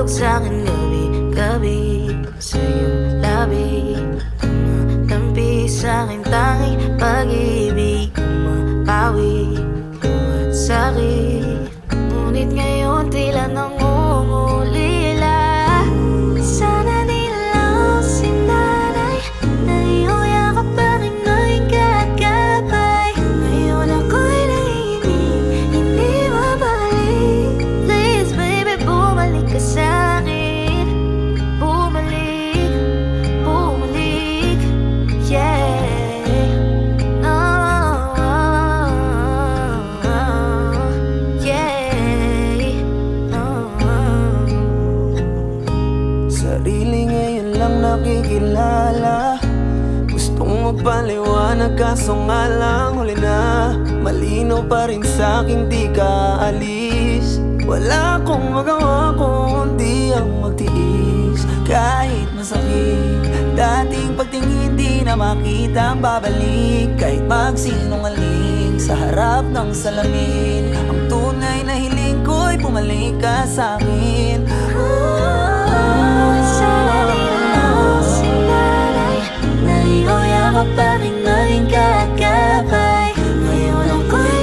Natutulog sa'kin gabi-gabi sa iyong labi. Tumatampi sa'kin tanging pag-ibig. Umapawi, luhat sa'kin. Ngunit ngayon tila nangungulila. Sana di lang sinanay na iyong yakap pa rin nga'y kakapay. Ngayon ako'y nanginginig, hindi mabalik. Please baby, bumalik ka sa'kin. Bumalik, bumalik, yeah. Oh, yeah. Oh. Sarili ngayon lang nakikilala. Gustong magpaliwanag kaso nga lang huli na. Malinaw pa rin sa'king di ka alis. Wala akong magawa kundi ang magtiis. Kahit masakit, dating pagtingin di na makita ang babalik. Kahit magsinungaling sa harap ng salamin, ang tunay na hiling ko'y pumalik ka sa'kin. Sana di lang sinanay na iyong yakap pa rin nga'y kakapay. Ngayon ako'y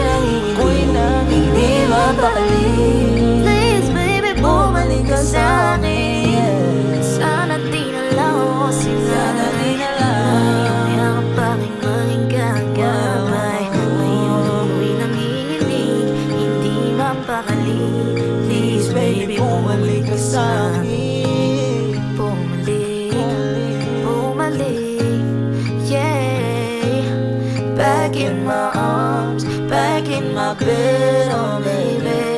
nanginginig, hindi mabalik. Please baby, bumalik ka sa'kin. Sana di na lang ako sinanay na iyong yakap pa rin nga'y kakapay. Ngayon ako'y nanginginig, hindi mapakali. Please baby, bumalik ka sa'kin. Bumalik, bumalik, yeah. Back in my arms, back in my bed, oh baby.